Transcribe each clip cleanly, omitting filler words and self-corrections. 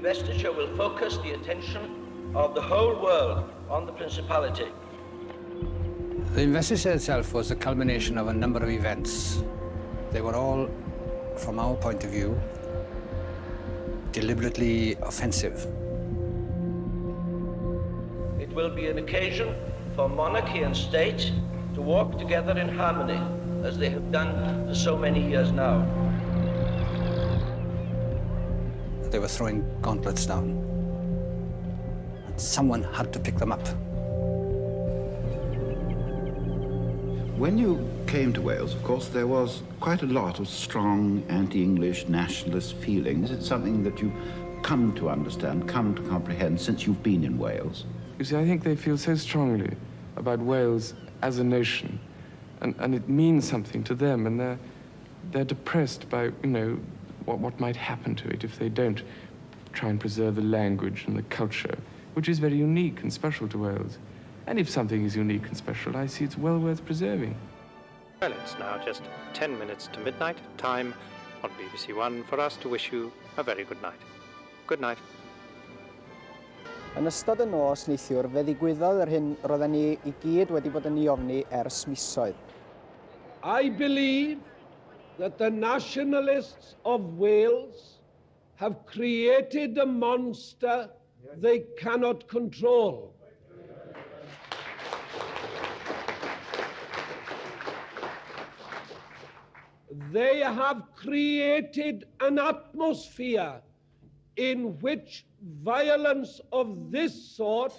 investiture will focus the attention of the whole world on the Principality. The investiture itself was a culmination of a number of events. They were all, from our point of view, deliberately offensive. It will be an occasion for monarchy and state to walk together in harmony, as they have done for so many years now. They were throwing gauntlets down. And someone had to pick them up. When you came to Wales, of course, there was quite a lot of strong anti-English nationalist feelings. It's something that you come to understand, come to comprehend since you've been in Wales. You see, I think they feel so strongly about Wales as a nation, and it means something to them, and they're depressed by, you know, what might happen to it if they don't try and preserve the language and the culture, which is very unique and special to Wales. And if something is unique and special, I see it's well worth preserving. Well, it's now just 10 minutes to midnight, time on BBC One for us to wish you a very good night. Good night. Yn ystod y nos neithiwr, fe ddigwyddodd yr hyn roedden ni I gyd wedi bod yn ei ofni ers misoedd. I believe that the nationalists of Wales have created a monster they cannot control. They have created an atmosphere in which violence of this sort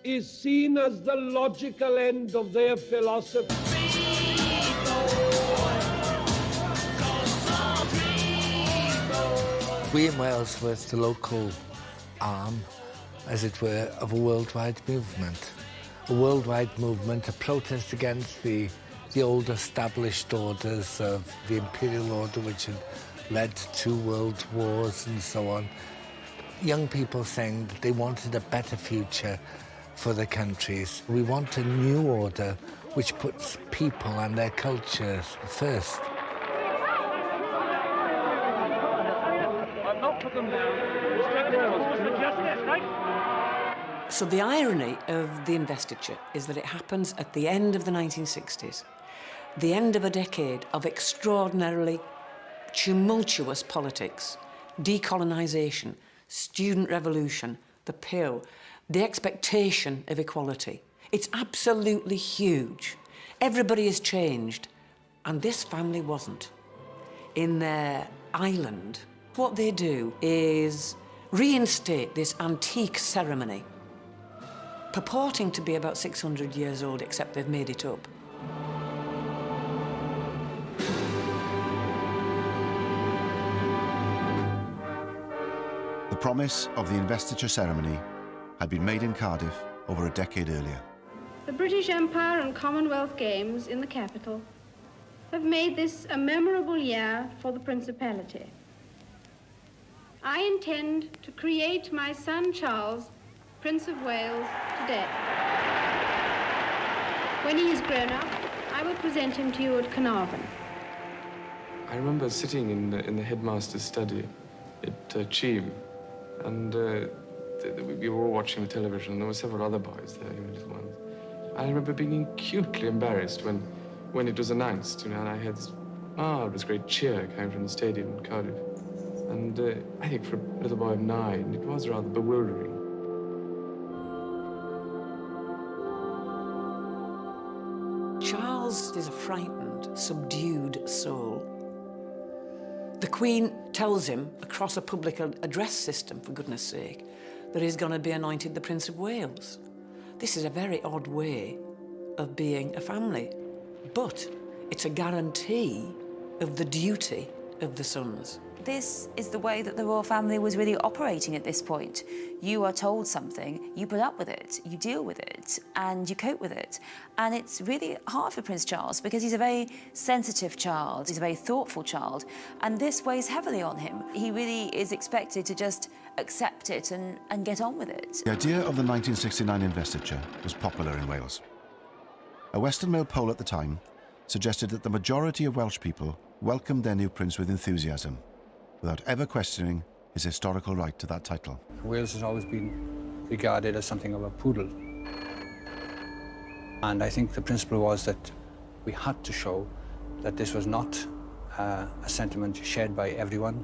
is seen as the logical end of their philosophy. We in Wales were the local arm, as it were, of a worldwide movement. A worldwide movement, a protest against the old established orders of the imperial order, which had led to 2 world wars and so on. Young people saying that they wanted a better future for their countries. We want a new order which puts people and their cultures first. So the irony of the investiture is that it happens at the end of the 1960s, the end of a decade of extraordinarily tumultuous politics, decolonisation, student revolution, the pill, the expectation of equality. It's absolutely huge. Everybody has changed, and this family wasn't. In their island, what they do is reinstate this antique ceremony, purporting to be about 600 years old, except they've made it up. The promise of the investiture ceremony had been made in Cardiff over a decade earlier. The British Empire and Commonwealth Games in the capital have made this a memorable year for the Principality. I intend to create my son Charles, Prince of Wales, today. When he is grown up, I will present him to you at Carnarvon. I remember sitting in the headmaster's study at Cheam, and we were all watching the television, and there were several other boys there, little ones. I remember being acutely embarrassed when it was announced, and I had this great cheer coming from the stadium in Cardiff. And I think for a little boy of 9, it was rather bewildering. Charles is a frightened, subdued soul. The Queen tells him, across a public address system, for goodness sake, that he's going to be anointed the Prince of Wales. This is a very odd way of being a family, but it's a guarantee of the duty of the sons. This is the way that the royal family was really operating at this point. You are told something, you put up with it, you deal with it, and you cope with it. And it's really hard for Prince Charles because he's a very sensitive child, he's a very thoughtful child, and this weighs heavily on him. He really is expected to just accept it and get on with it. The idea of the 1969 investiture was popular in Wales. A Western Mail poll at the time suggested that the majority of Welsh people welcomed their new prince with enthusiasm, without ever questioning his historical right to that title. Wales has always been regarded as something of a poodle. And I think the principle was that we had to show that this was not a sentiment shared by everyone,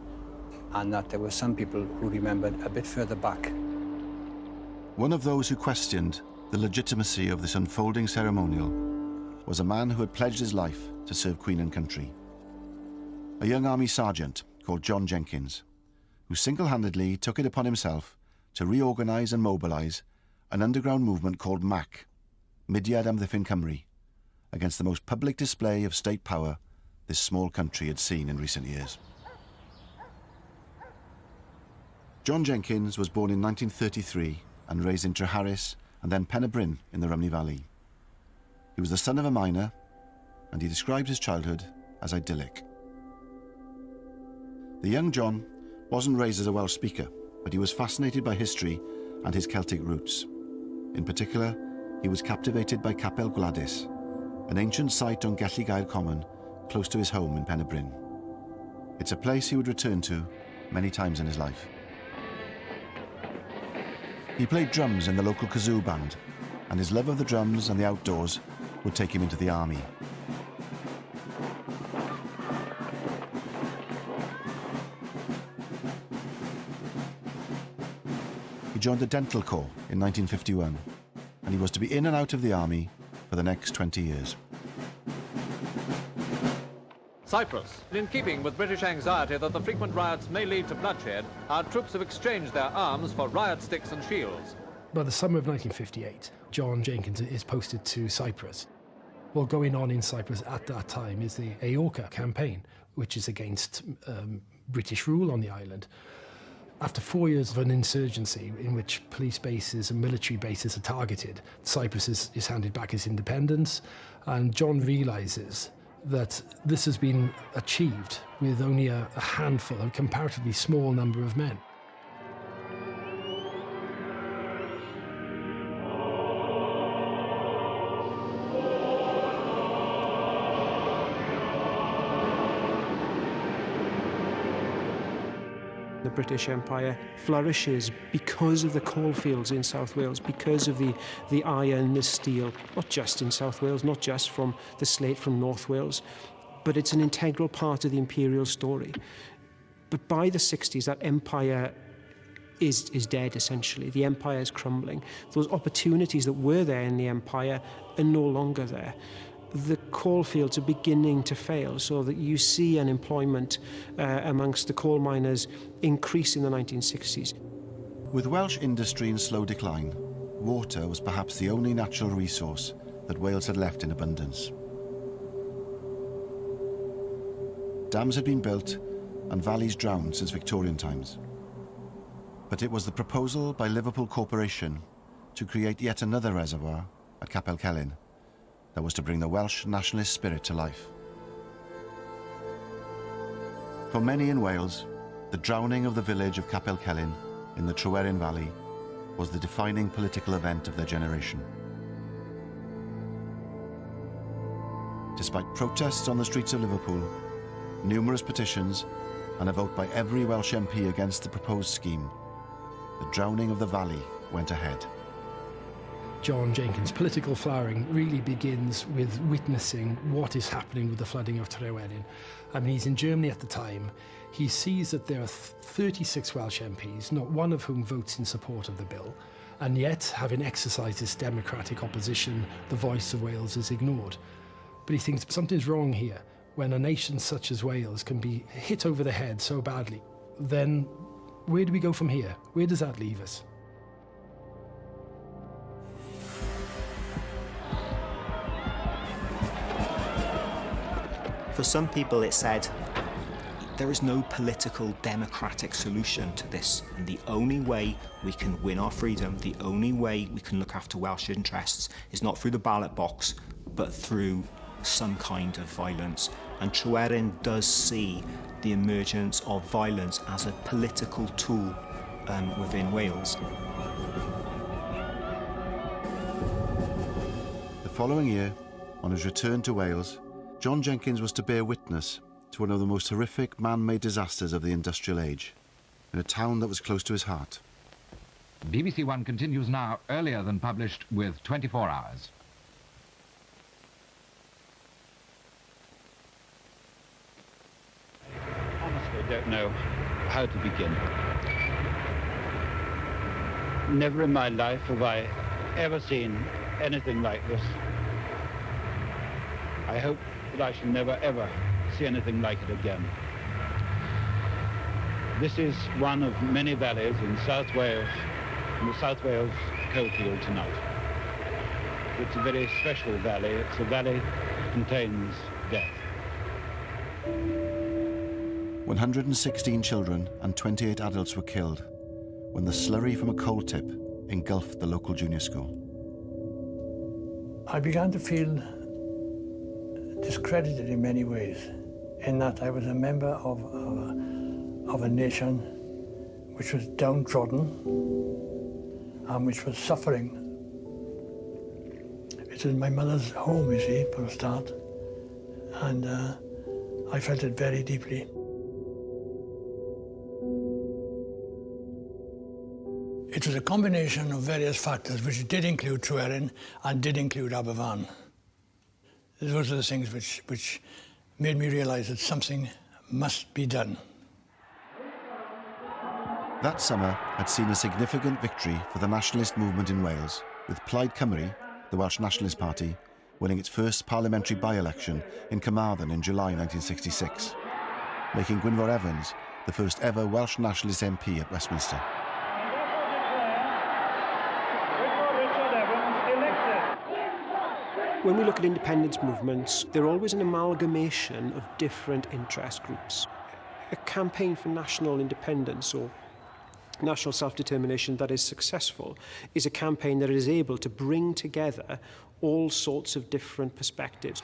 and that there were some people who remembered a bit further back. One of those who questioned the legitimacy of this unfolding ceremonial was a man who had pledged his life to serve Queen and country. A young army sergeant called John Jenkins, who single-handedly took it upon himself to reorganise and mobilise an underground movement called MAC, Mudiad Amddiffyn Cymru, against the most public display of state power this small country had seen in recent years. John Jenkins was born in 1933 and raised in Treharris and then Pen y Bryn in the Rhymney Valley. He was the son of a miner, and he described his childhood as idyllic. The young John wasn't raised as a Welsh speaker, but he was fascinated by history and his Celtic roots. In particular, he was captivated by Capel Gwladys, an ancient site on Gelli Gaer Common, close to his home in Pen y Bryn. It's a place he would return to many times in his life. He played drums in the local kazoo band, and his love of the drums and the outdoors would take him into the army. He joined the Dental Corps in 1951, and he was to be in and out of the army for the next 20 years. Cyprus. In keeping with British anxiety that the frequent riots may lead to bloodshed, our troops have exchanged their arms for riot sticks and shields. By the summer of 1958, John Jenkins is posted to Cyprus. Well, going on in Cyprus at that time is the Aorca campaign, which is against British rule on the island. After 4 years of an insurgency in which police bases and military bases are targeted, Cyprus is handed back its independence, and John realises that this has been achieved with only a handful, a comparatively small number of men. The British Empire flourishes because of the coalfields in South Wales, because of the iron, the steel, not just in South Wales, not just from the slate from North Wales, but it's an integral part of the imperial story. But by the 60s, that empire is dead, essentially. The empire is crumbling. Those opportunities that were there in the empire are no longer there. The coalfields are beginning to fail, so that you see unemployment amongst the coal miners increase in the 1960s. With Welsh industry in slow decline, water was perhaps the only natural resource that Wales had left in abundance. Dams had been built and valleys drowned since Victorian times. But it was the proposal by Liverpool Corporation to create yet another reservoir at Capel Celyn that was to bring the Welsh nationalist spirit to life. For many in Wales, the drowning of the village of Capel Celyn in the Tryweryn Valley was the defining political event of their generation. Despite protests on the streets of Liverpool, numerous petitions, and a vote by every Welsh MP against the proposed scheme, the drowning of the valley went ahead. John Jenkins' political flowering really begins with witnessing what is happening with the flooding of Tryweryn. I mean, he's in Germany at the time. He sees that there are 36 Welsh MPs, not one of whom votes in support of the bill, and yet, having exercised this democratic opposition, the voice of Wales is ignored. But he thinks something's wrong here. When a nation such as Wales can be hit over the head so badly, then where do we go from here? Where does that leave us? For some people, it said, there is no political democratic solution to this, and the only way we can win our freedom, the only way we can look after Welsh interests is not through the ballot box, but through some kind of violence. And Tryweryn does see the emergence of violence as a political tool within Wales. The following year, on his return to Wales, John Jenkins was to bear witness to one of the most horrific man-made disasters of the industrial age, in a town that was close to his heart. BBC One continues now, earlier than published, with 24 hours. Honestly, I don't know how to begin. Never in my life have I ever seen anything like this. I hope that I shall never ever see anything like it again. This is one of many valleys in South Wales, in the South Wales coalfield tonight. It's a very special valley. It's a valley that contains death. 116 children and 28 adults were killed when the slurry from a coal tip engulfed the local junior school. I began to feel discredited in many ways, in that I was a member of a nation which was downtrodden and which was suffering. It was my mother's home, you see, for a start, and I felt it very deeply. It was a combination of various factors which did include Tryweryn and did include Aberfan. Those are the things which made me realise that something must be done. That summer had seen a significant victory for the nationalist movement in Wales, with Plaid Cymru, the Welsh Nationalist Party, winning its first parliamentary by-election in Carmarthen in July 1966, making Gwynfor Evans the first ever Welsh Nationalist MP at Westminster. When we look at independence movements, they're always an amalgamation of different interest groups. A campaign for national independence or national self-determination that is successful is a campaign that is able to bring together all sorts of different perspectives.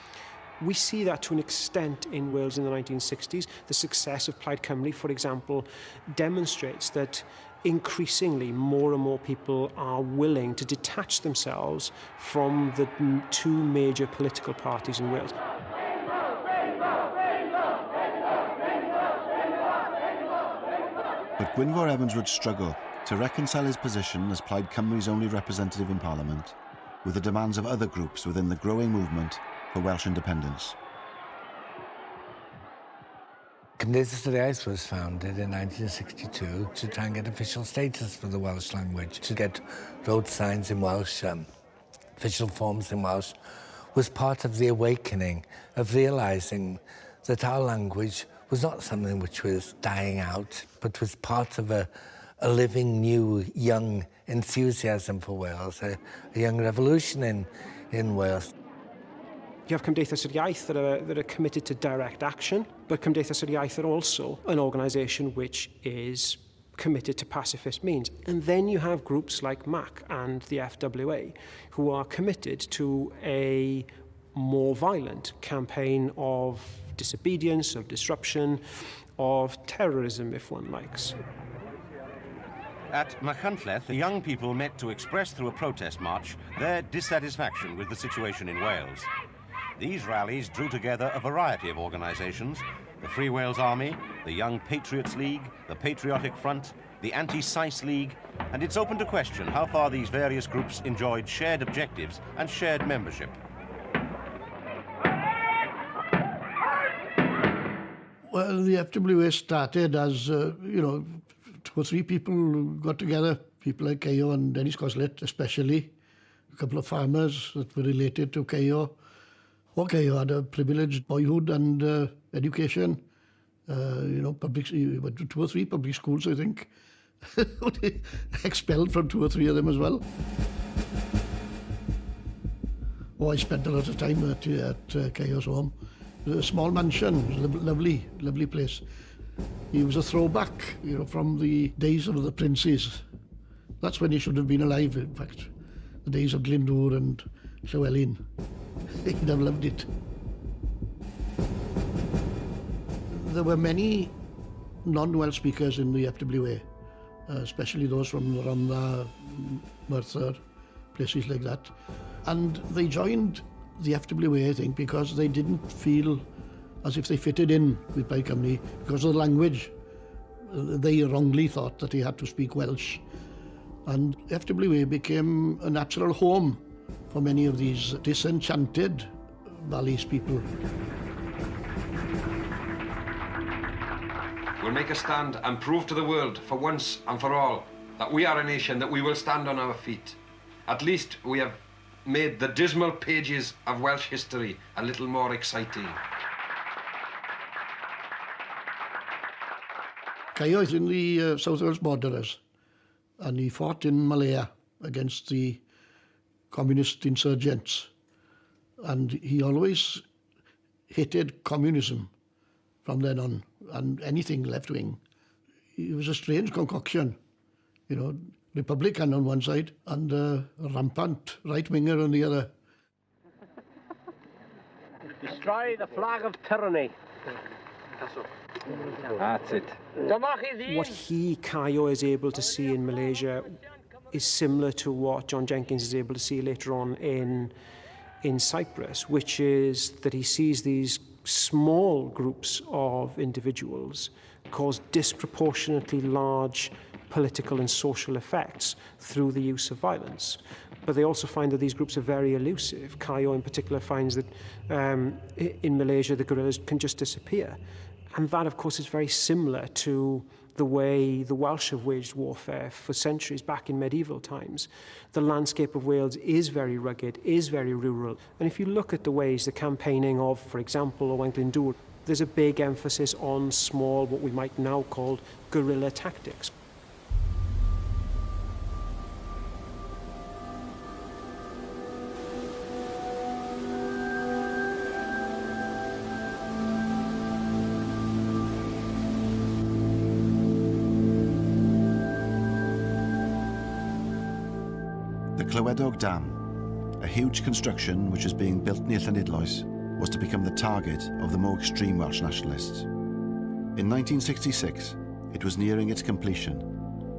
We see that to an extent in Wales in the 1960s. The success of Plaid Cymru, for example, demonstrates that increasingly more and more people are willing to detach themselves from the two major political parties in Wales. But Gwynfor Evans would struggle to reconcile his position as Plaid Cymru's only representative in Parliament with the demands of other groups within the growing movement for Welsh independence. Cymdeithas yr Iaith was founded in 1962 to try and get official status for the Welsh language, to get road signs in Welsh, official forms in Welsh, was part of the awakening of realising that our language was not something which was dying out, but was part of a living, new, young enthusiasm for Wales, a young revolution in Wales. You have Cymdeithas yr Iaith that are committed to direct action, but Cymdeithas yr Iaith are also an organisation which is committed to pacifist means. And then you have groups like MAC and the FWA who are committed to a more violent campaign of disobedience, of disruption, of terrorism, if one likes. At Machynlleth, the young people met to express through a protest march their dissatisfaction with the situation in Wales. These rallies drew together a variety of organisations: the Free Wales Army, the Young Patriots League, the Patriotic Front, the Anti-Sice League, and it's open to question how far these various groups enjoyed shared objectives and shared membership. Well, the FWA started as, 2 or 3 people got together, people like Cayo and Dennis Coslet especially, a couple of farmers that were related to Cayo. Cayo had a privileged boyhood and education, public, 2 or 3 public schools, I think. Expelled from 2 or 3 of them as well. I spent a lot of time at Cayo's home. It was a small mansion, it was a lovely place. He was a throwback, from the days of the princes. That's when he should have been alive, in fact. The days of Glyndŵr and Llywelyn. He'd have loved it. There were many non-Welsh speakers in the FWA, especially those from Rhondda, Merthyr, places like that. And they joined the FWA, I think, because they didn't feel as if they fitted in with Plaid Cymru because of the language. They wrongly thought that he had to speak Welsh. And FWA became a natural home for many of these disenchanted Valleys people. We'll make a stand and prove to the world, for once and for all, that we are a nation, that we will stand on our feet. At least we have made the dismal pages of Welsh history a little more exciting. Caio is in the South Wales Borderers, and he fought in Malaya against the communist insurgents. And he always hated communism from then on, and anything left-wing. It was a strange concoction, you know, Republican on one side and a rampant right-winger on the other. Destroy the flag of tyranny. That's it. What Caio is able to see in Malaysia is similar to what John Jenkins is able to see later on in Cyprus, which is that he sees these small groups of individuals cause disproportionately large political and social effects through the use of violence. But they also find that these groups are very elusive. Caio in particular finds that in Malaysia the guerrillas can just disappear. And that, of course, is very similar to the way the Welsh have waged warfare for centuries back in medieval times. The landscape of Wales is very rugged, is very rural. And if you look at the ways the campaigning of, for example, Owain Glyndŵr, there's a big emphasis on small, what we might now call guerrilla tactics. Clywedog Dam, a huge construction which was being built near Llanidloes, was to become the target of the more extreme Welsh nationalists. In 1966, it was nearing its completion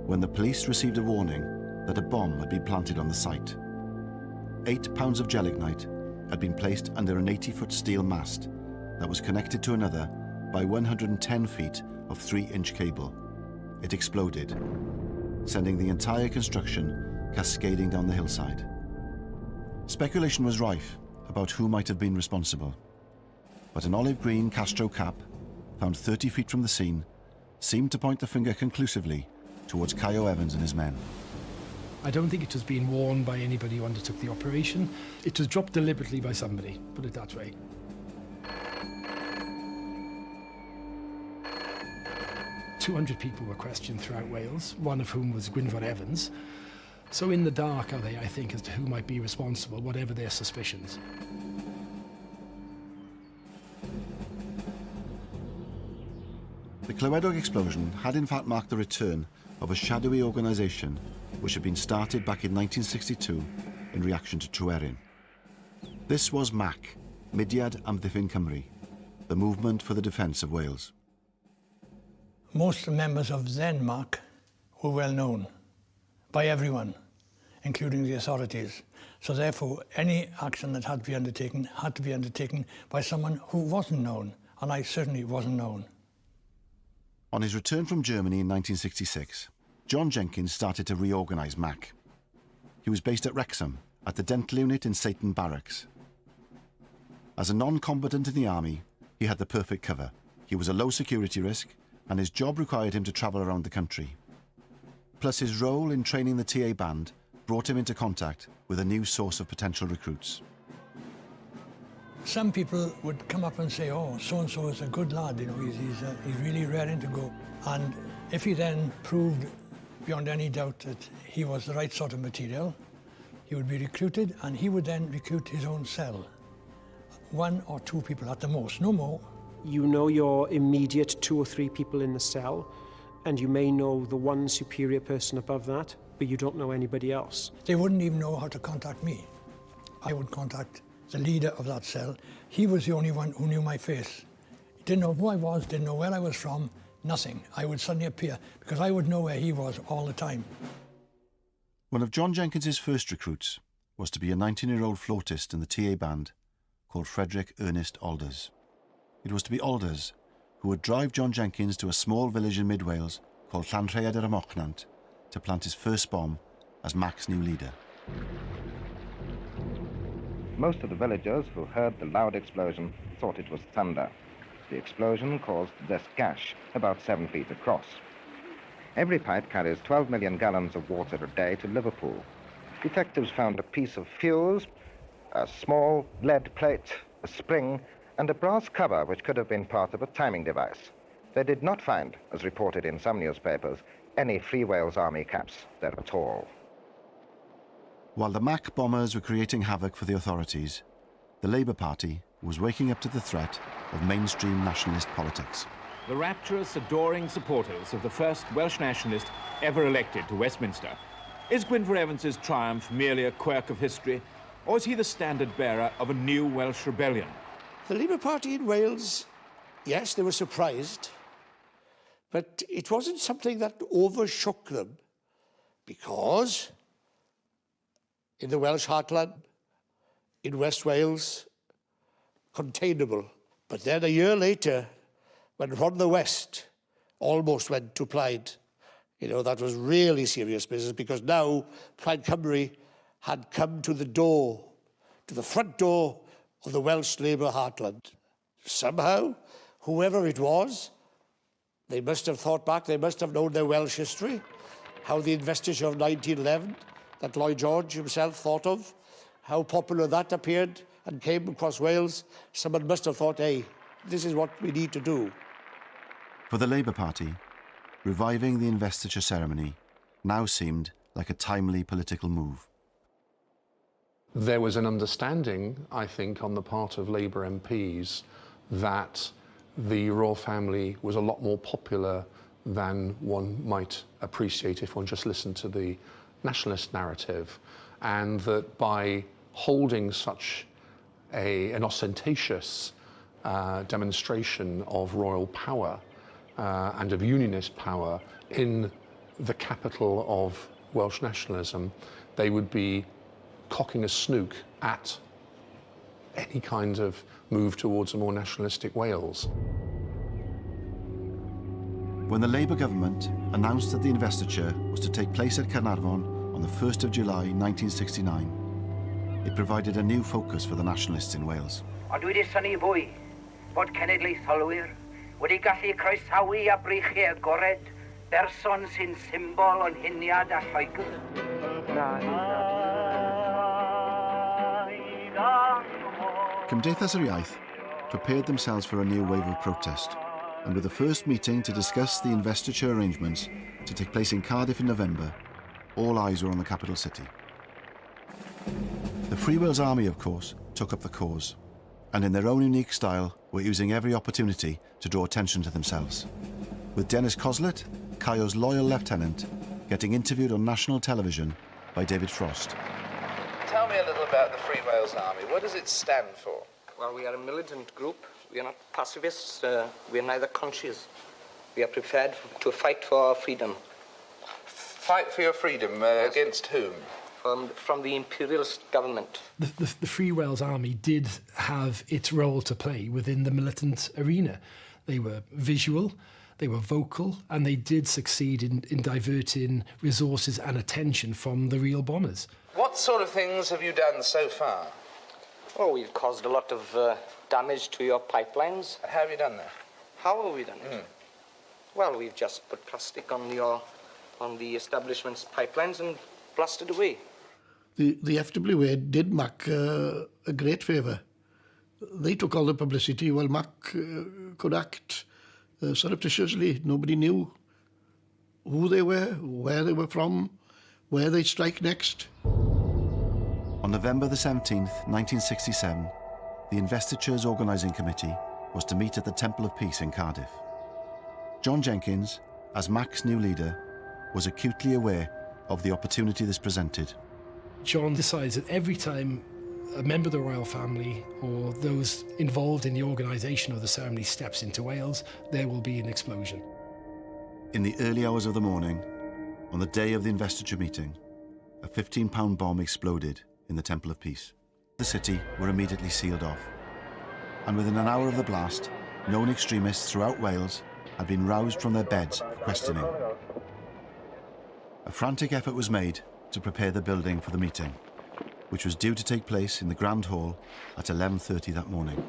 when the police received a warning that a bomb had been planted on the site. 8 pounds of gelignite had been placed under an 80-foot steel mast that was connected to another by 110 feet of 3-inch cable. It exploded, sending the entire construction cascading down the hillside. Speculation was rife about who might have been responsible, but an olive green Castro cap, found 30 feet from the scene, seemed to point the finger conclusively towards Caio Evans and his men. I don't think it was being worn by anybody who undertook the operation. It was dropped deliberately by somebody, put it that way. "200 people were questioned throughout Wales, one of whom was Gwynfor Evans. So in the dark are they, I think, as to who might be responsible, whatever their suspicions." The Clywedog explosion had in fact marked the return of a shadowy organisation which had been started back in 1962 in reaction to Tryweryn. This was MAC, Mudiad Amddiffyn Cymru, the Movement for the Defence of Wales. Most members of then MAC were well known by everyone, including the authorities. So therefore, any action that had to be undertaken by someone who wasn't known, and I certainly wasn't known. On his return from Germany in 1966, John Jenkins started to reorganise MAC. He was based at Wrexham, at the dental unit in Satan Barracks. As a non-combatant in the army, he had the perfect cover. He was a low security risk, and his job required him to travel around the country. Plus his role in training the TA band brought him into contact with a new source of potential recruits. Some people would come up and say, "Oh, so-and-so is a good lad, you know, he's really raring to go." And if he then proved beyond any doubt that he was the right sort of material, he would be recruited, and he would then recruit his own cell. 1 or 2 people at the most, no more. You know your immediate 2 or 3 people in the cell, and you may know the one superior person above that, but you don't know anybody else. They wouldn't even know how to contact me. I would contact the leader of that cell. He was the only one who knew my face. He didn't know who I was, didn't know where I was from, nothing. I would suddenly appear, because I would know where he was all the time. One of John Jenkins's first recruits was to be a 19-year-old flautist in the TA band called Frederick Ernest Alders. It was to be Alders who would drive John Jenkins to a small village in mid-Wales called Llanrhaeadr y Mochnant to plant his first bomb as Mac's new leader. Most of the villagers who heard the loud explosion thought it was thunder. The explosion caused this gash about 7 feet across. Every pipe carries 12 million gallons of water a day to Liverpool. Detectives found a piece of fuse, a small lead plate, a spring, and a brass cover which could have been part of a timing device. They did not find, as reported in some newspapers, any Free Wales Army caps there at all. While the Mac bombers were creating havoc for the authorities, the Labour Party was waking up to the threat of mainstream nationalist politics. The rapturous, adoring supporters of the first Welsh nationalist ever elected to Westminster. Is Gwynfor Evans's triumph merely a quirk of history, or is he the standard bearer of a new Welsh rebellion? The Labour Party in Wales, yes, they were surprised, but it wasn't something that overshook them, because in the Welsh heartland, in West Wales, containable. But then a year later, when From the West almost went to Plaid, that was really serious business, because now Plaid Cymru had come to the door, to the front door of the Welsh Labour heartland. Somehow, whoever it was, they must have thought back, they must have known their Welsh history, how the investiture of 1911, that Lloyd George himself thought of, how popular that appeared and came across Wales. Someone must have thought, hey, this is what we need to do. For the Labour Party, reviving the investiture ceremony now seemed like a timely political move. There was an understanding, I think, on the part of Labour MPs that the royal family was a lot more popular than one might appreciate if one just listened to the nationalist narrative, and that by holding such an ostentatious demonstration of royal power and of unionist power in the capital of Welsh nationalism, they would be cocking a snook at any kind of move towards a more nationalistic Wales. When the Labour government announced that the investiture was to take place at Caernarfon on the 1st of July 1969, it provided a new focus for the nationalists in Wales. Ond wedi syni fwy bod cenedlaetholwyr wedi gallu croesawu a breichiau agored berson sy'n symbol o'n huniad a Lloegr. Cymdeithas yr Iaith prepared themselves for a new wave of protest, and with the first meeting to discuss the investiture arrangements to take place in Cardiff in November, all eyes were on the capital city. The Free Wales Army, of course, took up the cause, and in their own unique style were using every opportunity to draw attention to themselves, with Dennis Coslet, Caio's loyal lieutenant, getting interviewed on national television by David Frost. Tell me a little about the Free Wales Army. What does it stand for? Well, we are a militant group. We are not pacifists. We are neither conscious. We are prepared to fight for our freedom. Fight for your freedom against whom? From the imperialist government. The Free Wales Army did have its role to play within the militant arena. They were visual, they were vocal, and they did succeed in diverting resources and attention from the real bombers. What sort of things have you done so far? Oh, we've caused a lot of damage to your pipelines. How have you done that? How have we done it? Well, we've just put plastic on the establishment's pipelines and blasted away. The FWA did Mac a great favour. They took all the publicity while Mac could act surreptitiously. Nobody knew who they were, where they were from, where they'd strike next. On November the 17th, 1967, the investiture's organising committee was to meet at the Temple of Peace in Cardiff. John Jenkins, as Mac's new leader, was acutely aware of the opportunity this presented. John decides that every time a member of the royal family or those involved in the organisation of the ceremony steps into Wales, there will be an explosion. In the early hours of the morning, on the day of the investiture meeting, a 15-pound bomb exploded in the Temple of Peace. The city were immediately sealed off, and within an hour of the blast, known extremists throughout Wales had been roused from their beds for questioning. A frantic effort was made to prepare the building for the meeting, which was due to take place in the Grand Hall at 11:30 that morning.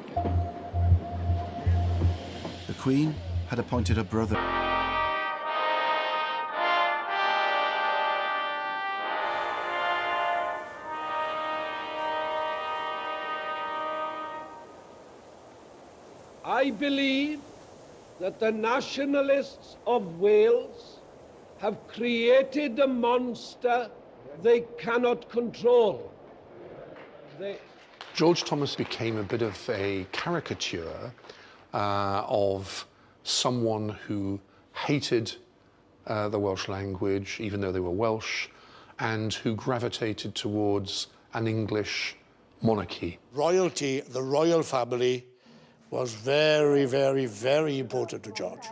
The Queen had appointed her brother. I believe that the nationalists of Wales have created a monster they cannot control. George Thomas became a bit of a caricature of someone who hated the Welsh language, even though they were Welsh, and who gravitated towards an English monarchy. Royalty, the royal family, was very, very, very important to George.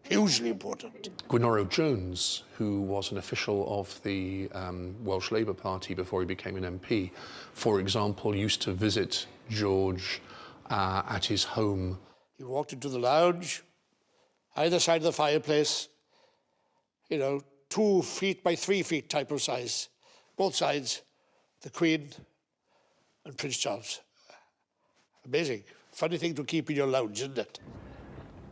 Hugely important. Gwenoro Jones, who was an official of the Welsh Labour Party before he became an MP, for example, used to visit George at his home. He walked into the lounge, either side of the fireplace, 2 feet by 3 feet type of size. Both sides, the Queen and Prince Charles. Amazing. Funny thing to keep in your lounge, isn't it?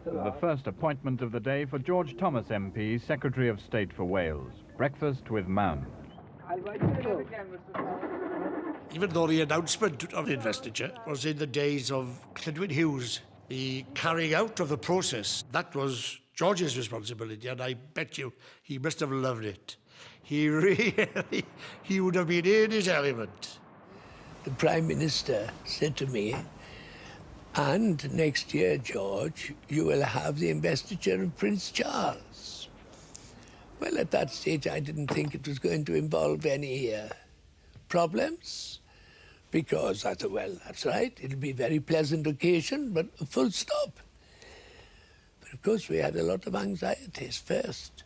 The first appointment of the day for George Thomas MP, Secretary of State for Wales. Breakfast with Mound. Even though the announcement of the investiture was in the days of Clydwyn Hughes, the carrying out of the process, that was George's responsibility, and I bet you he must have loved it. He would have been in his element. The Prime Minister said to me, "And next year, George, you will have the investiture of Prince Charles." Well, at that stage, I didn't think it was going to involve any problems, because I thought, well, that's right, it'll be a very pleasant occasion, but a full stop. But of course, we had a lot of anxieties first.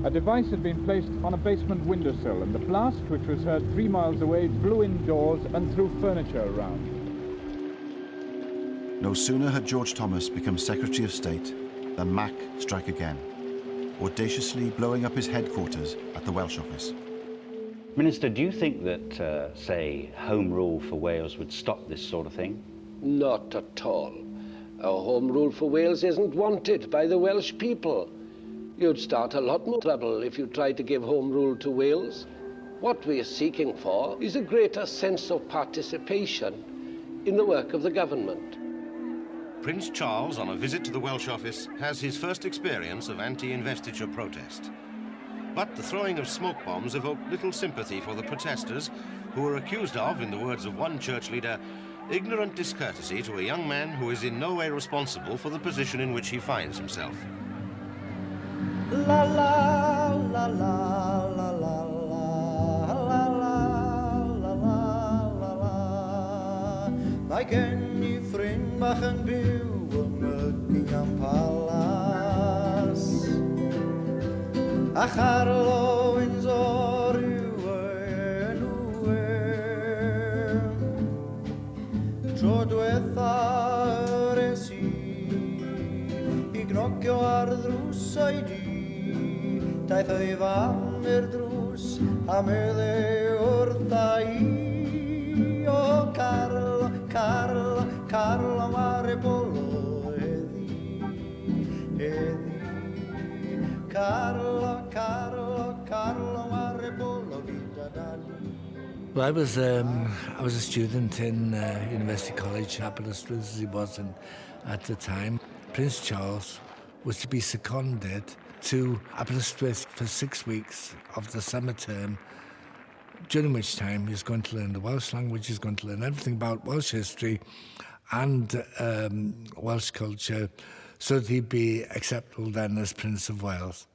A device had been placed on a basement windowsill, and the blast, which was heard 3 miles away, blew indoors and threw furniture around. No sooner had George Thomas become Secretary of State than Mac struck again, audaciously blowing up his headquarters at the Welsh office. Minister, do you think that, say, Home Rule for Wales would stop this sort of thing? Not at all. A Home Rule for Wales isn't wanted by the Welsh people. You'd start a lot more trouble if you tried to give Home Rule to Wales. What we are seeking for is a greater sense of participation in the work of the government. Prince Charles, on a visit to the Welsh office, has his first experience of anti-investiture protest. But the throwing of smoke bombs evoked little sympathy for the protesters, who were accused of, in the words of one church leader, ignorant discourtesy to a young man who is in no way responsible for the position in which he finds himself. La la la la la la la la la la la. Mae gen I ffrind bach yn byw yn Buckingham Palace, a Charlo Windsor yw enw e. Tro dwetha res I gnocio ar ddrws oedi, daeth ei fam i'r drws a medde wrtha I. O Carlo, Carlo, Carlo mare bolo heddi, heddi. Carlo, Carlo, Carlo mare bolo vita dali. Well, I was a student in University College, Aberystwyth as he was at the time. Prince Charles was to be seconded to Aberystwyth for 6 weeks of the summer term, during which time he's going to learn the Welsh language, he's going to learn everything about Welsh history and Welsh culture, so that he'd be acceptable then as Prince of Wales.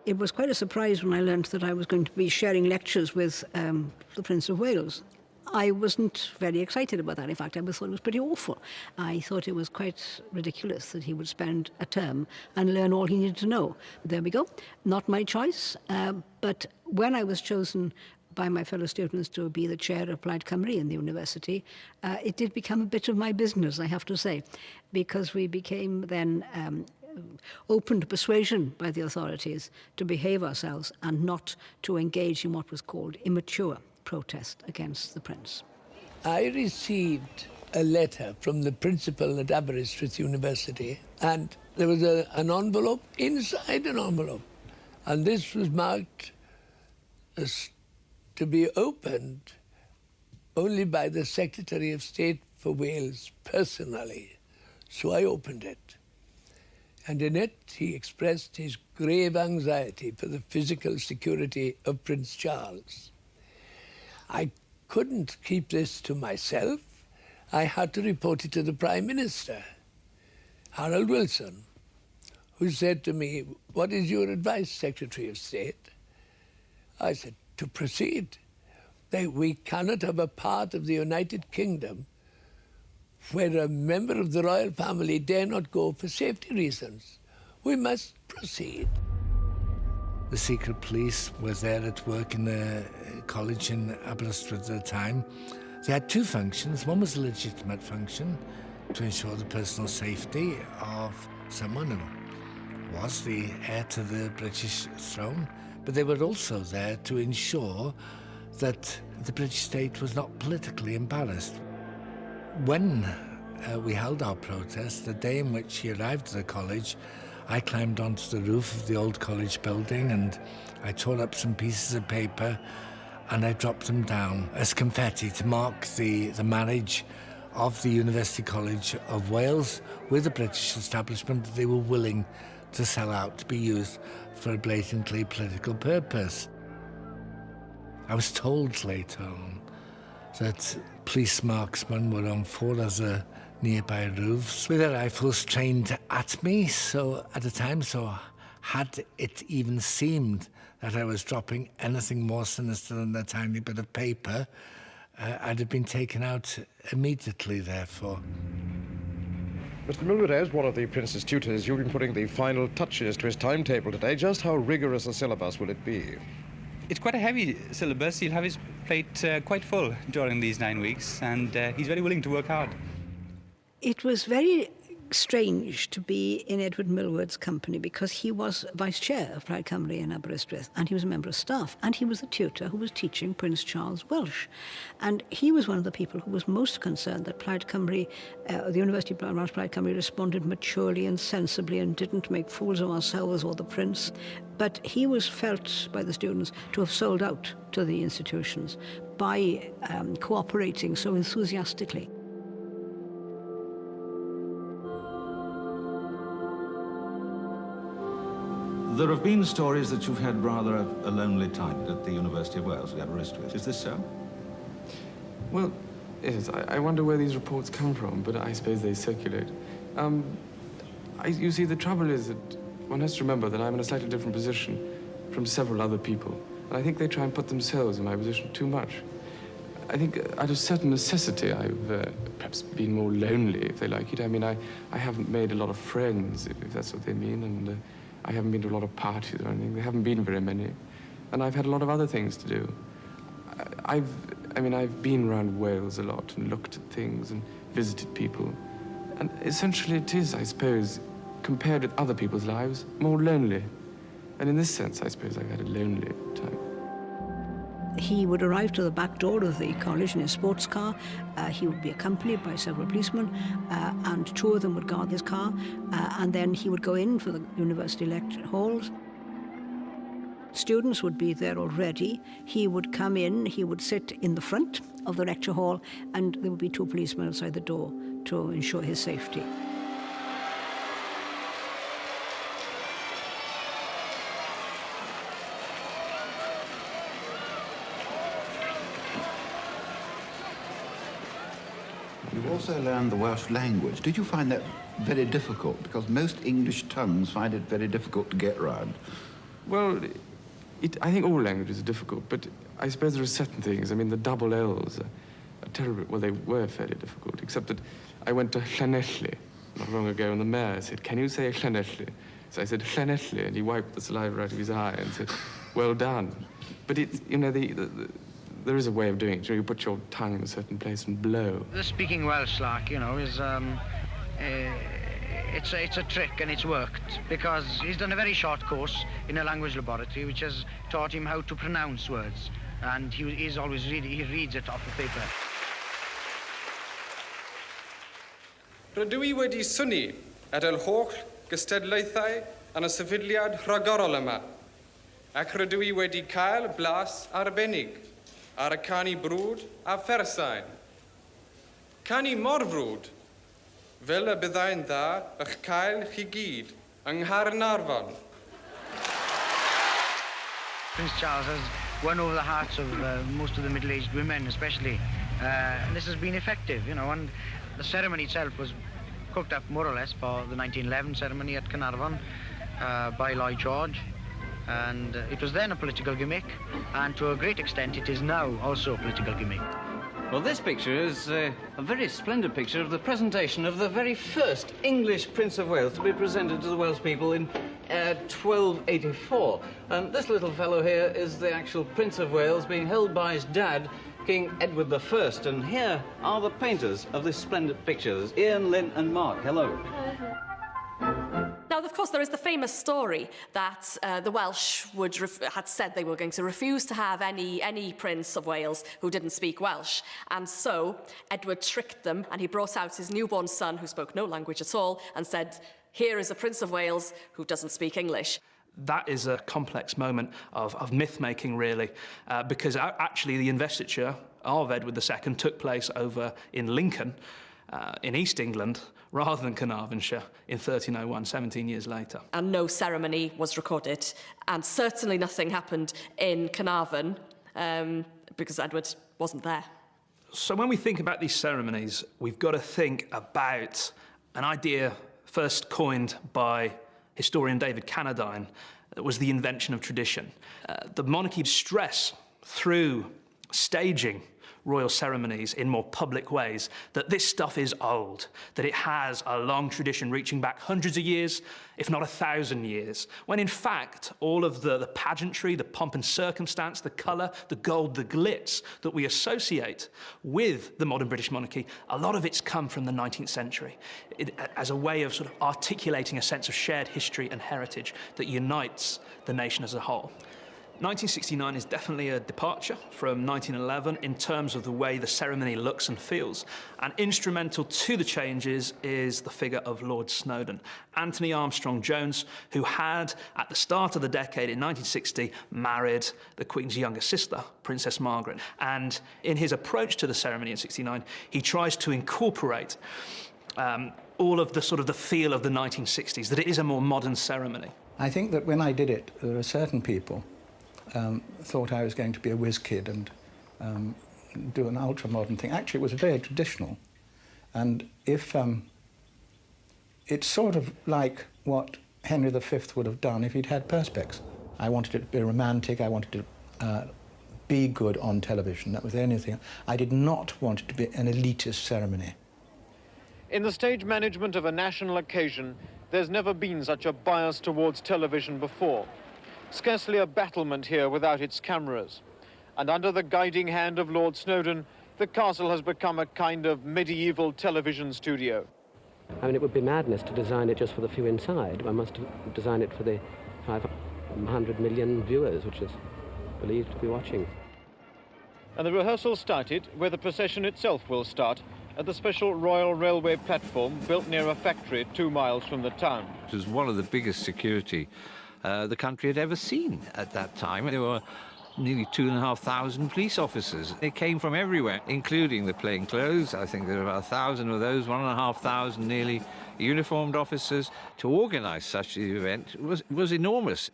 It was quite a surprise when I learned that I was going to be sharing lectures with the Prince of Wales. I wasn't very excited about that. In fact, I thought it was pretty awful. I thought it was quite ridiculous that he would spend a term and learn all he needed to know. There we go. Not my choice. But when I was chosen by my fellow students to be the chair of Plaid Cymru in the university, it did become a bit of my business, I have to say, because we became then open to persuasion by the authorities to behave ourselves and not to engage in what was called immature protest against the Prince. I received a letter from the principal at Aberystwyth University, and there was an envelope inside an envelope, and this was marked as to be opened only by the Secretary of State for Wales personally. So I opened it. And in it, he expressed his grave anxiety for the physical security of Prince Charles. I couldn't keep this to myself. I had to report it to the Prime Minister, Harold Wilson, who said to me, "What is your advice, Secretary of State?" I said, "To proceed. We cannot have a part of the United Kingdom where a member of the royal family dare not go for safety reasons. We must proceed." The secret police was there at work in the college in Aberystwyth at the time. They had two functions. One was a legitimate function to ensure the personal safety of someone who was the heir to the British throne, but they were also there to ensure that the British state was not politically embarrassed. When we held our protest, the day in which he arrived at the college, I climbed onto the roof of the old college building and I tore up some pieces of paper and I dropped them down as confetti to mark the marriage of the University College of Wales with the British establishment that they were willing to sell out to be used for a blatantly political purpose. I was told later on that police marksmen were on 4 other nearby roofs with their rifles trained at me, so at the time, so had it even seemed that I was dropping anything more sinister than a tiny bit of paper, I'd have been taken out immediately, therefore. Mr. Milward, as one of the Prince's tutors, you've been putting the final touches to his timetable today. Just how rigorous a syllabus will it be? It's quite a heavy syllabus. He'll have his plate quite full during these 9 weeks, and he's very willing to work hard. It was very strange to be in Edward Milward's company because he was vice chair of Plaid Cymru in Aberystwyth and he was a member of staff and he was the tutor who was teaching Prince Charles Welsh. And he was one of the people who was most concerned that Plaid Cymru, the University of Plaid Cymru responded maturely and sensibly and didn't make fools of ourselves or the Prince. But he was felt by the students to have sold out to the institutions by cooperating so enthusiastically. There have been stories that you've had rather a lonely time at the University of Wales at Aberystwyth. Is this so? Well, yes, I wonder where these reports come from, but I suppose they circulate. You see, the trouble is that one has to remember that I'm in a slightly different position from several other people. And I think they try and put themselves in my position too much. I think out of certain necessity, I've perhaps been more lonely, if they like it. I mean, I haven't made a lot of friends, if that's what they mean, and I haven't been to a lot of parties or anything. There haven't been very many. And I've had a lot of other things to do. I've been around Wales a lot and looked at things and visited people. And essentially it is, I suppose, compared with other people's lives, more lonely. And in this sense, I suppose I've had a lonely time. He would arrive to the back door of the college in his sports car. He would be accompanied by several policemen, and 2 of them would guard his car. And then he would go in for the university lecture halls. Students would be there already. He would come in, he would sit in the front of the lecture hall, and there would be 2 policemen outside the door to ensure his safety. You also learned the Welsh language. Did you find that very difficult? Because most English tongues find it very difficult to get round. Well, I think all languages are difficult, but I suppose there are certain things. I mean, the double L's are terrible. Well, they were fairly difficult, except that I went to Llanelli not long ago, and the mayor said, "Can you say Llanelli?" So I said, "Llanelli," and he wiped the saliva out of his eye and said, "Well done." But it's, you know, there is a way of doing it. You put your tongue in a certain place and blow. The speaking Welsh, like, you know, is it's a trick, and it's worked because he's done a very short course in a language laboratory which has taught him how to pronounce words, and he reads it off the paper. Rydw I wedi synnu at yr holl gystadlaethau yn y sefydliad rhagorol yma, ac rydw I wedi cael blas arbennig ar y canu brwd a phersain. Canu mor frwd, fel y byddai'n dda eich cael chi gyd yng Nghaernarfon. Prince Charles has won over the hearts of most of the middle-aged women, especially. And this has been effective, you know, and the ceremony itself was cooked up more or less for the 1911 ceremony at Caernarfon by Lloyd George. And it was then a political gimmick, and to a great extent it is now also a political gimmick. Well, this picture is a very splendid picture of the presentation of the very first English Prince of Wales to be presented to the Welsh people in 1284. And this little fellow here is the actual Prince of Wales being held by his dad, King Edward I. And here are the painters of this splendid picture. There's Ian, Lynn and Mark. Hello. Now, of course, there is the famous story that the Welsh had said they were going to refuse to have any Prince of Wales who didn't speak Welsh. And so Edward tricked them, and he brought out his newborn son, who spoke no language at all, and said, here is a Prince of Wales who doesn't speak English. That is a complex moment of myth-making, really, because actually the investiture of Edward II took place over in Lincoln, in East England, rather than Carnarvonshire in 1301, 17 years later. And no ceremony was recorded, and certainly nothing happened in Carnarvon because Edward wasn't there. So when we think about these ceremonies, we've got to think about an idea first coined by historian David Cannadine. That was the invention of tradition. The monarchy stress through staging royal ceremonies in more public ways that this stuff is old, that it has a long tradition reaching back hundreds of years, if not 1,000 years, when in fact all of the pageantry, the pomp and circumstance, the colour, the gold, the glitz that we associate with the modern British monarchy, a lot of it's come from the 19th century as a way of sort of articulating a sense of shared history and heritage that unites the nation as a whole. 1969 is definitely a departure from 1911 in terms of the way the ceremony looks and feels. And instrumental to the changes is the figure of Lord Snowdon, Anthony Armstrong-Jones, who had, at the start of the decade in 1960, married the Queen's younger sister, Princess Margaret. And in his approach to the ceremony in 69, he tries to incorporate all of the sort of the feel of the 1960s, that it is a more modern ceremony. I think that when I did it, there were certain people thought I was going to be a whiz kid and do an ultra-modern thing. Actually, it was very traditional. And if it's sort of like what Henry V would have done if he'd had perspex. I wanted it to be romantic. I wanted to be good on television. That was the only thing. I did not want it to be an elitist ceremony. In the stage management of a national occasion, there's never been such a bias towards television before. Scarcely a battlement here without its cameras. And under the guiding hand of Lord Snowdon, the castle has become a kind of medieval television studio. I mean, it would be madness to design it just for the few inside. I must design it for the 500 million viewers, which is believed to be watching. And the rehearsal started where the procession itself will start, at the special Royal Railway platform built near a factory 2 miles from the town. It was one of the biggest security the country had ever seen at that time. There were nearly 2,500 police officers. They came from everywhere, including the plainclothes. I think there were about 1,000 of those, 1,500 nearly uniformed officers. To organise such an event was enormous.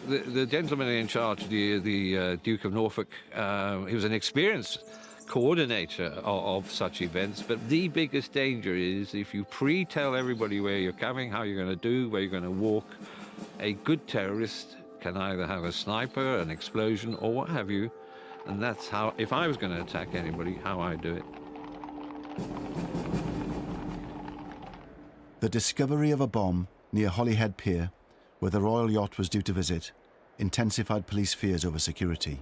The gentleman in charge, the Duke of Norfolk, he was an experienced coordinator of such events, but the biggest danger is if you pre-tell everybody where you're coming, how you're going to do, where you're going to walk. A good terrorist can either have a sniper, an explosion, or what have you, and that's how, if I was going to attack anybody, how I do it. The discovery of a bomb near Holyhead Pier, where the royal yacht was due to visit, intensified police fears over security.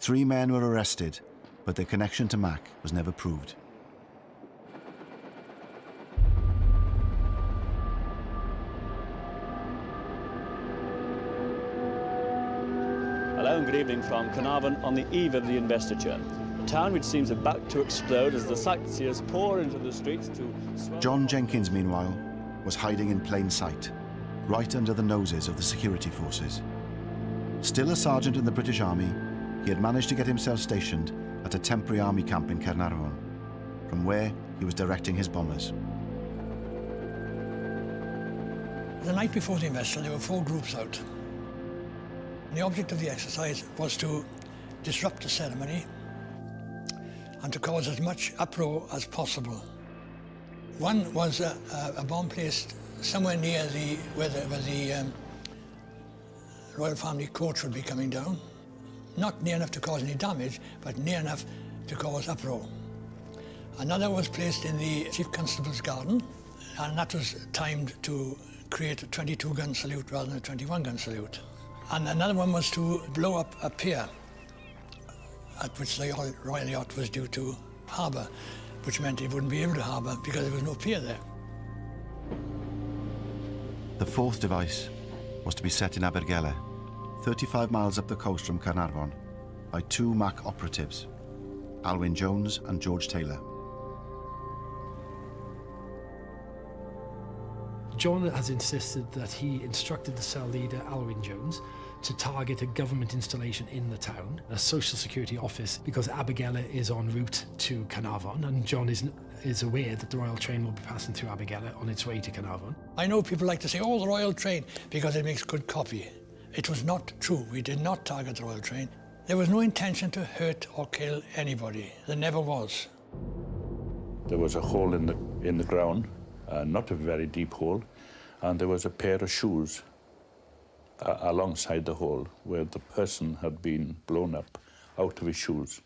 3 men were arrested, but their connection to Mac was never proved. Hello and good evening from Carnarvon on the eve of the investiture. A town which seems about to explode as the sightseers pour into the streets to... John Jenkins, meanwhile, was hiding in plain sight, right under the noses of the security forces. Still a sergeant in the British Army, he had managed to get himself stationed at a temporary army camp in Carnarvon, from where he was directing his bombers. The night before the investiture, there were 4 groups out. The object of the exercise was to disrupt the ceremony and to cause as much uproar as possible. One was a bomb placed somewhere near where the royal family coach would be coming down. Not near enough to cause any damage, but near enough to cause uproar. Another was placed in the Chief Constable's garden, and that was timed to create a 22-gun salute rather than a 21-gun salute. And another one was to blow up a pier at which the royal yacht was due to harbour, which meant it wouldn't be able to harbour because there was no pier there. The 4th device was to be set in Abergele, 35 miles up the coast from Carnarvon, by 2 Mac operatives, Alwyn Jones and George Taylor. John has insisted that he instructed the cell leader, Alwyn Jones, to target a government installation in the town, a social security office, because Abergele is en route to Carnarvon, and John is aware that the royal train will be passing through Abergele on its way to Carnarvon. I know people like to say, oh, the royal train, because it makes good copy. It was not true. We did not target the royal train. There was no intention to hurt or kill anybody. There never was. There was a hole in the ground, not a very deep hole, and there was a pair of shoes alongside the hole where the person had been blown up out of his shoes.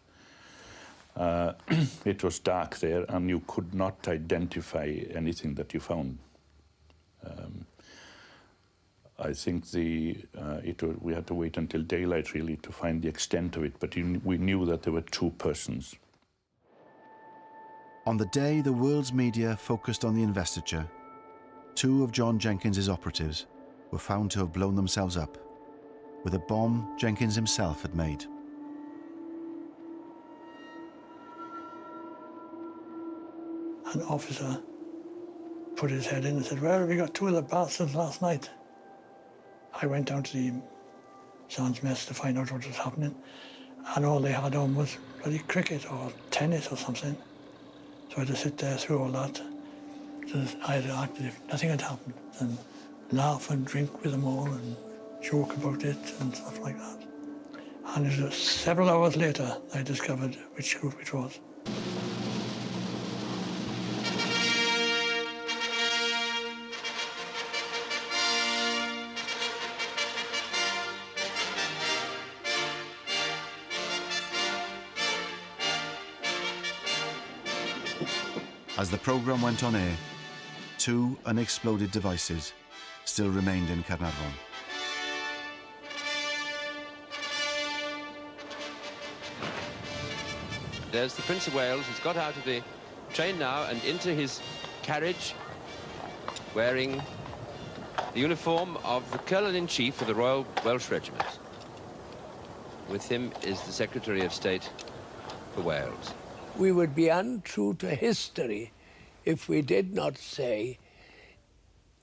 It was dark there, and you could not identify anything that you found. I think we had to wait until daylight, really, to find the extent of it, but we knew that there were 2 persons. On the day the world's media focused on the investiture, 2 of John Jenkins's operatives were found to have blown themselves up with a bomb Jenkins himself had made. An officer put his head in and said, well, we got 2 of the bastards last night. I went down to the sergeant's mess to find out what was happening, and all they had on was bloody cricket or tennis or something. So I had to sit there through all that. I had to act as if nothing had happened and laugh and drink with them all and joke about it and stuff like that. And it was several hours later I discovered which group it was. As the programme went on air, 2 unexploded devices still remained in Carnarvon. There's the Prince of Wales, who's got out of the train now and into his carriage, wearing the uniform of the Colonel-in-Chief of the Royal Welsh Regiment. With him is the Secretary of State for Wales. We would be untrue to history if we did not say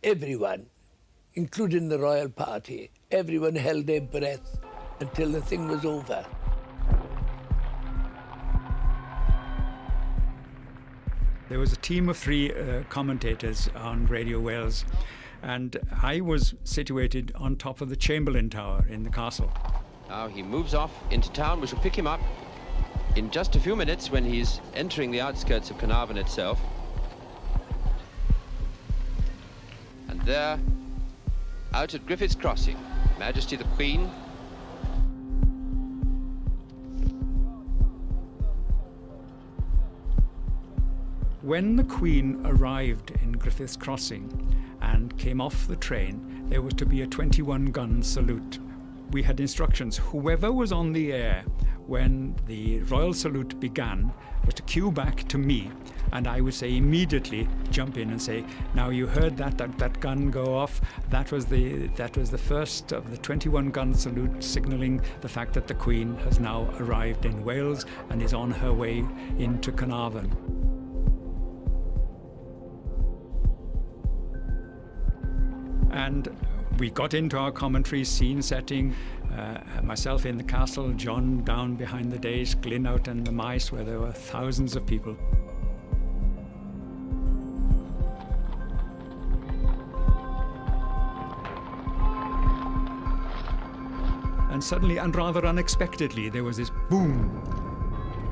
everyone, including the royal party, everyone held their breath until the thing was over. There was a team of 3 commentators on Radio Wales, and I was situated on top of the Chamberlain Tower in the castle. Now he moves off into town. We shall pick him up in just a few minutes when he's entering the outskirts of Carnarvon itself. And there, out at Griffith's Crossing, Majesty the Queen. When the Queen arrived in Griffith's Crossing and came off the train, there was to be a 21-gun salute. we had instructions. Whoever was on the air when the royal salute began was to cue back to me, and I would say immediately jump in and say, now you heard that gun go off. That was the first of the 21 gun salute, signalling the fact that the Queen has now arrived in Wales and is on her way into Carnarvon. And we got into our commentary, scene setting, myself in the castle, John down behind the dais, Glyn out in the mice where there were thousands of people. And suddenly, and rather unexpectedly, there was this boom.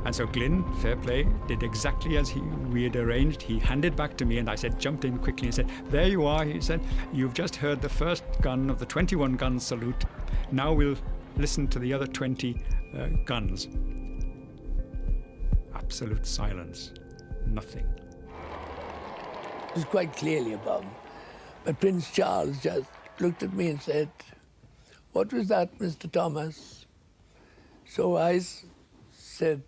And so Glyn, fair play, did exactly as we had arranged. He handed back to me, and I jumped in quickly and said, there you are, he said, you've just heard the first gun of the 21 gun salute. Now we'll listen to the other 20 guns. Absolute silence, nothing. It was quite clearly a bomb. But Prince Charles just looked at me and said, what was that, Mr. Thomas? So I said,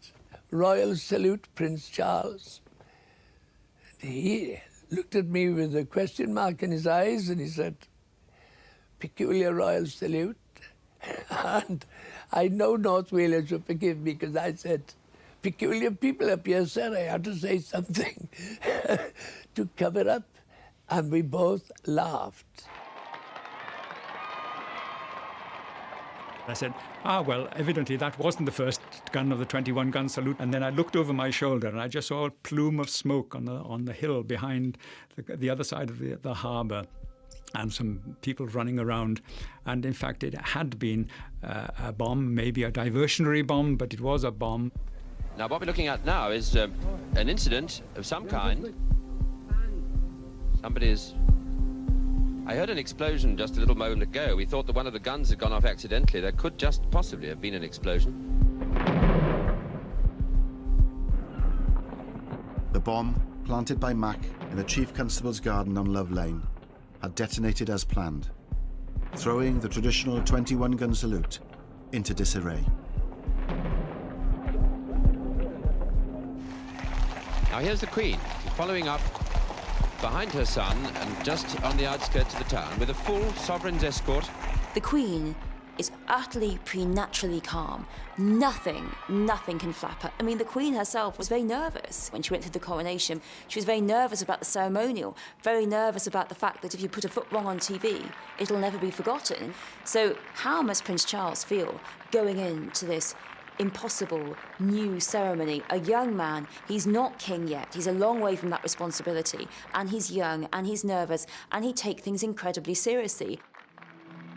Royal salute, Prince Charles. And he looked at me with a question mark in his eyes and he said, peculiar royal salute. And I know North Wales will forgive me because I said, peculiar people up here, sir. I had to say something to cover up. And we both laughed. I said, well, evidently that wasn't the first gun of the 21 gun salute. And then I looked over my shoulder and I just saw a plume of smoke on the hill behind the other side of the harbour, and some people running around. And in fact, it had been a bomb, maybe a diversionary bomb, but it was a bomb. Now, what we're looking at now is an incident of some kind. I heard an explosion just a little moment ago. We thought that one of the guns had gone off accidentally. There could just possibly have been an explosion. The bomb, planted by Mac in the Chief Constable's garden on Love Lane, had detonated as planned, throwing the traditional 21 gun salute into disarray. Now here's the Queen, following up behind her son and just on the outskirts of the town with a full sovereign's escort. The Queen is utterly preternaturally calm. Nothing can flap her. I mean, the Queen herself was very nervous when she went through the coronation. She was very nervous about the ceremonial, very nervous about the fact that if you put a foot wrong on TV, it'll never be forgotten. So how must Prince Charles feel going into this impossible new ceremony? A young man, he's not king yet, he's a long way from that responsibility, and he's young and he's nervous and he takes things incredibly seriously.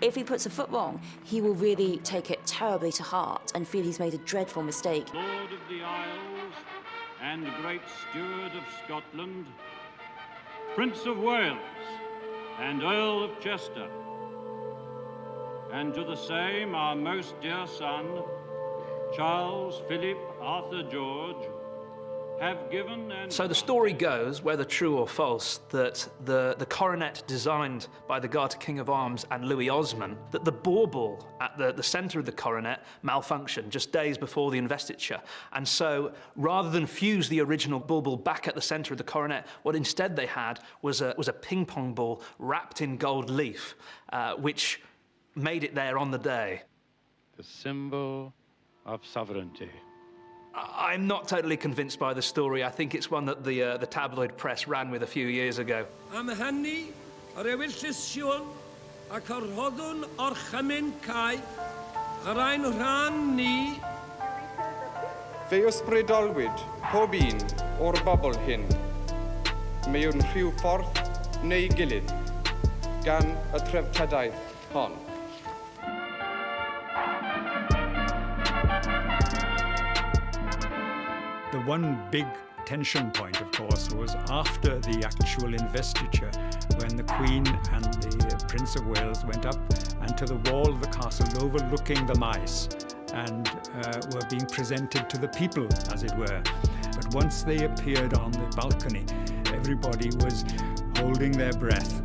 If he puts a foot wrong, he will really take it terribly to heart and feel he's made a dreadful mistake. Lord of the Isles and Great Steward of Scotland, Prince of Wales and Earl of Chester, and to the same our most dear son, Charles Philip Arthur George, have given and... So the story goes, whether true or false, that the coronet designed by the Garter King of Arms and Louis Osmond, that the bauble at the centre of the coronet malfunctioned just days before the investiture. And so rather than fuse the original bauble back at the centre of the coronet, what instead they had was a ping pong ball wrapped in gold leaf, which made it there on the day. The symbol of sovereignty. I'm not totally convinced by the story. I think it's one that the tabloid press ran with a few years ago. Am hynny, yr ewyllthusion ac yr rhoddwn o'r chymen caeth, yr ein rhan ni. Fe ysbrydolwyd pob un o'r bobl hyn, mewn rhyw ffordd neu gilydd, gan y treftadaeth hon. The one big tension point, of course, was after the actual investiture, when the Queen and the Prince of Wales went up and to the wall of the castle overlooking the mice and were being presented to the people, as it were. But once they appeared on the balcony, everybody was holding their breath.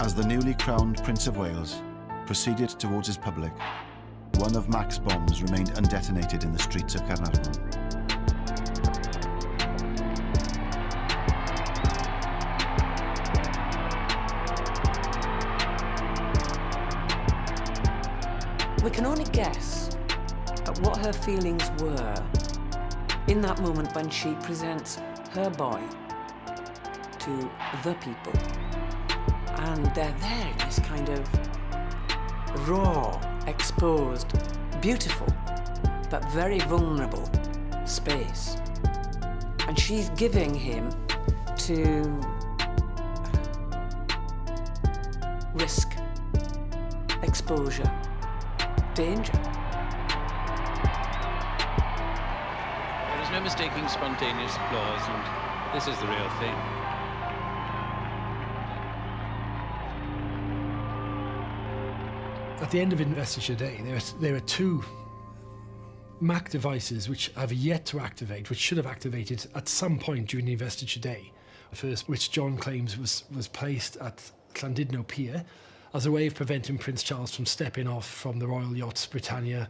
As the newly crowned Prince of Wales, proceeded towards his public, one of Mac's bombs remained undetonated in the streets of Caernarfon. We can only guess at what her feelings were in that moment when she presents her boy to the people. And they're there in this kind of raw, exposed, beautiful, but very vulnerable space. And she's giving him to risk, exposure, danger. There is no mistaking spontaneous applause, and this is the real thing. At the end of Investiture Day, there are two Mac devices which have yet to activate, which should have activated at some point during the Investiture Day. The first, which John claims was placed at Llandudno Pier as a way of preventing Prince Charles from stepping off from the Royal Yachts Britannia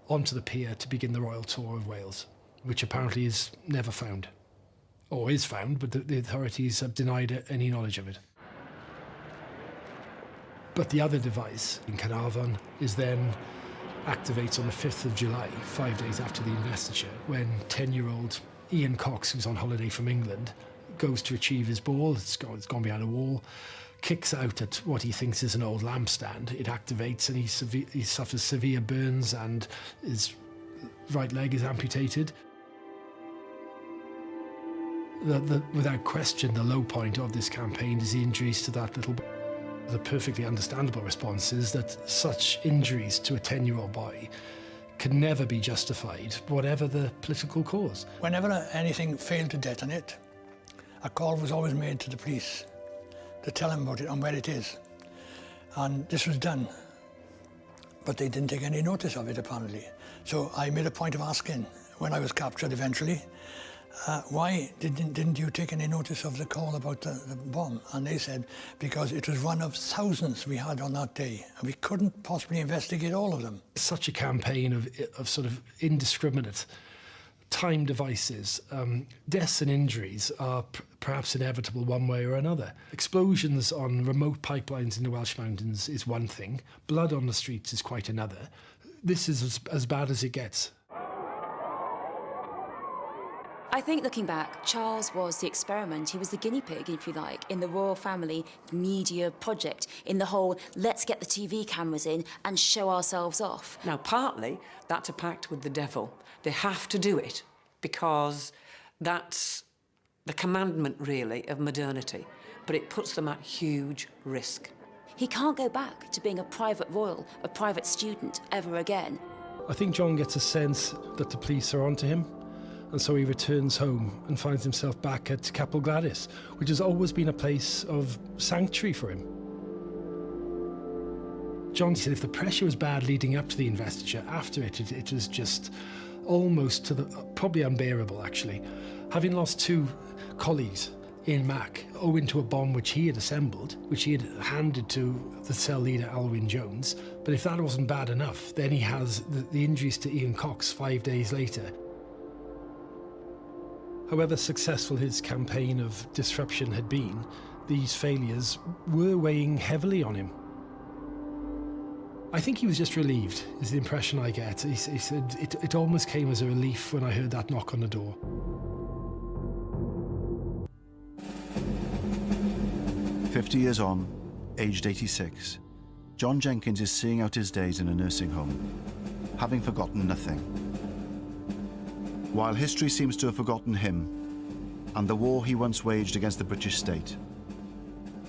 onto the pier to begin the royal tour of Wales, which apparently is never found. Or is found, but the authorities have denied any knowledge of it. But the other device in Caernarfon is then activates on the 5th of July, 5 days after the investiture, when 10-year-old Ian Cox, who's on holiday from England, goes to retrieve his ball. It's gone behind a wall, kicks out at what he thinks is an old lampstand. It activates and he suffers severe burns and his right leg is amputated. Without question, the low point of this campaign is the injuries to that little boy. The perfectly understandable response is that such injuries to a 10-year-old boy can never be justified, whatever the political cause. Whenever anything failed to detonate, a call was always made to the police to tell them about it and where it is. And this was done, but they didn't take any notice of it, apparently. So I made a point of asking, when I was captured eventually, why didn't you take any notice of the call about the bomb? And they said, because it was one of thousands we had on that day, and we couldn't possibly investigate all of them. Such a campaign of sort of indiscriminate time devices, deaths and injuries are perhaps inevitable one way or another. Explosions on remote pipelines in the Welsh mountains is one thing. Blood on the streets is quite another. This is as bad as it gets. I think, looking back, Charles was the experiment. He was the guinea pig, if you like, in the royal family media project, in the whole let's get the TV cameras in and show ourselves off. Now, partly, that's a pact with the devil. They have to do it because that's the commandment, really, of modernity. But it puts them at huge risk. He can't go back to being a private royal, a private student, ever again. I think John gets a sense that the police are onto him. And so he returns home and finds himself back at Capel Gladys, which has always been a place of sanctuary for him. John said if the pressure was bad leading up to the investiture, after it was just almost probably unbearable, actually. Having lost two colleagues in Mac, owing to a bomb which he had assembled, which he had handed to the cell leader Alwyn Jones. But if that wasn't bad enough, then he has the injuries to Ian Cox 5 days later. However successful his campaign of disruption had been, these failures were weighing heavily on him. I think he was just relieved, is the impression I get. He said, it almost came as a relief when I heard that knock on the door. "50 years on, aged 86, John Jenkins is seeing out his days in a nursing home, having forgotten nothing. While history seems to have forgotten him and the war he once waged against the British state,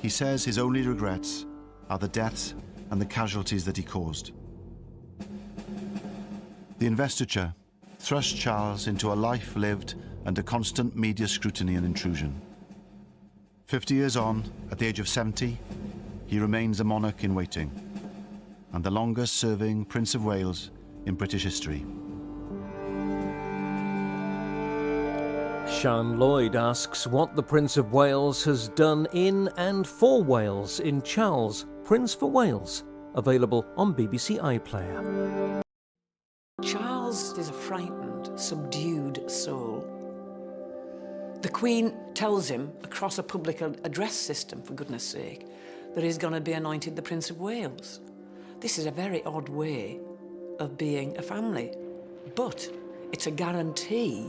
he says his only regrets are the deaths and the casualties that he caused. The investiture thrust Charles into a life lived under constant media scrutiny and intrusion. 50 years on, at the age of 70, he remains a monarch in waiting and the longest-serving Prince of Wales in British history. Sian Lloyd asks what the Prince of Wales has done in and for Wales in Charles, Prince for Wales, available on BBC iPlayer. Charles is a frightened, subdued soul. The Queen tells him, across a public address system, for goodness sake, that he's going to be anointed the Prince of Wales. This is a very odd way of being a family, but it's a guarantee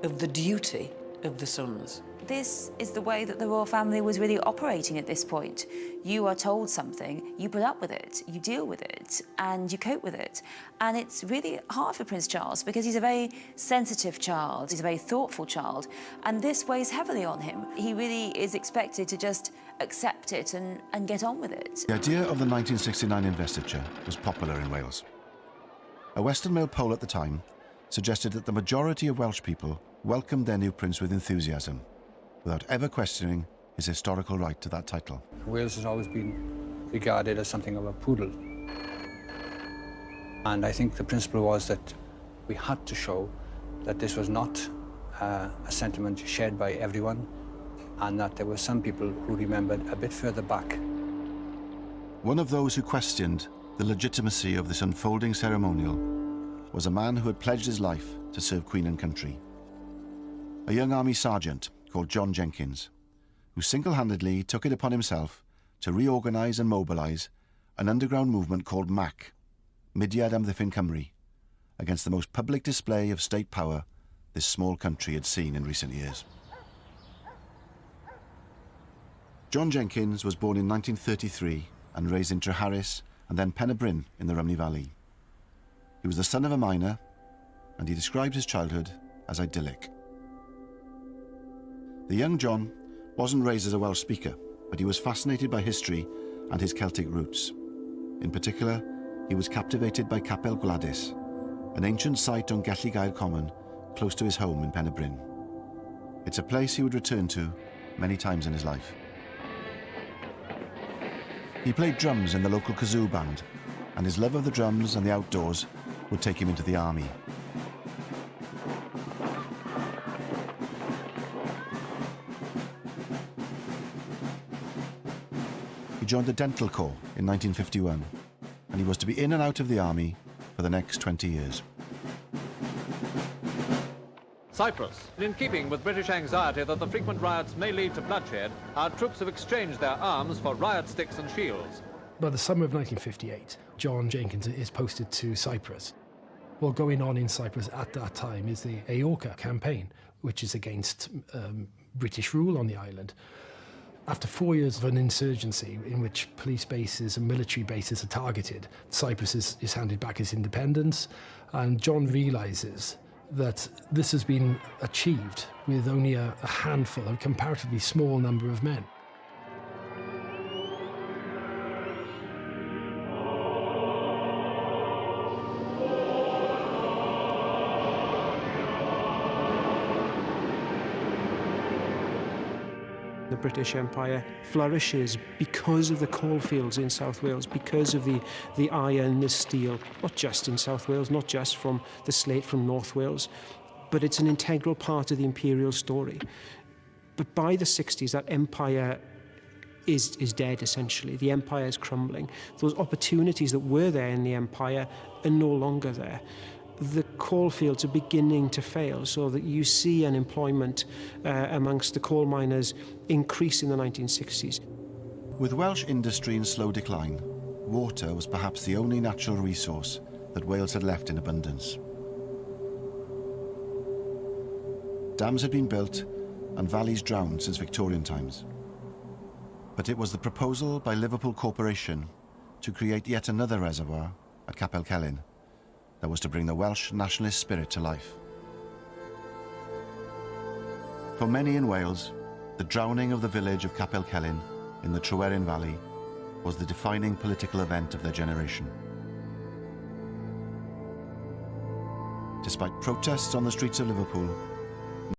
of the duty of the sons. This is the way that the royal family was really operating at this point. You are told something, you put up with it, you deal with it, and you cope with it. And it's really hard for Prince Charles because he's a very sensitive child, he's a very thoughtful child, and this weighs heavily on him. He really is expected to just accept it and get on with it. The idea of the 1969 investiture was popular in Wales. A Western Mail poll at the time suggested that the majority of Welsh people welcomed their new prince with enthusiasm, without ever questioning his historical right to that title. Wales has always been regarded as something of a poodle. And I think the principle was that we had to show that this was not a sentiment shared by everyone, and that there were some people who remembered a bit further back. One of those who questioned the legitimacy of this unfolding ceremonial was a man who had pledged his life to serve Queen and country. A young army sergeant called John Jenkins, who single-handedly took it upon himself to reorganise and mobilise an underground movement called MAC, Mudiad Amddiffyn Cymru, against the most public display of state power this small country had seen in recent years. John Jenkins was born in 1933 and raised in Treharris and then Pen y Bryn in the Rhymney Valley. He was the son of a miner, and he described his childhood as idyllic. The young John wasn't raised as a Welsh speaker, but he was fascinated by history and his Celtic roots. In particular, he was captivated by Capel Gwladys, an ancient site on Gelli Gaer Common, close to his home in Pen y Bryn. It's a place he would return to many times in his life. He played drums in the local kazoo band, and his love of the drums and the outdoors would take him into the army. He joined the Dental Corps in 1951, and he was to be in and out of the army for the next 20 years. Cyprus. In keeping with British anxiety that the frequent riots may lead to bloodshed, our troops have exchanged their arms for riot sticks and shields. By the summer of 1958, John Jenkins is posted to Cyprus. Well, going on in Cyprus at that time is the Aorca campaign, which is against British rule on the island. After 4 years of an insurgency in which police bases and military bases are targeted, Cyprus is handed back its independence, and John realises that this has been achieved with only a handful, a comparatively small number of men. The British Empire flourishes because of the coalfields in South Wales, because of the iron, the steel, not just in South Wales, not just from the slate from North Wales, but it's an integral part of the imperial story. But by the 60s, that empire is dead, essentially. The empire is crumbling. Those opportunities that were there in the empire are no longer there. The coalfields are beginning to fail, so that you see unemployment amongst the coal miners increase in the 1960s. With Welsh industry in slow decline, water was perhaps the only natural resource that Wales had left in abundance. Dams had been built and valleys drowned since Victorian times. But it was the proposal by Liverpool Corporation to create yet another reservoir at Capel Celyn that was to bring the Welsh nationalist spirit to life. For many in Wales, the drowning of the village of Capel Celyn in the Tryweryn Valley was the defining political event of their generation. Despite protests on the streets of Liverpool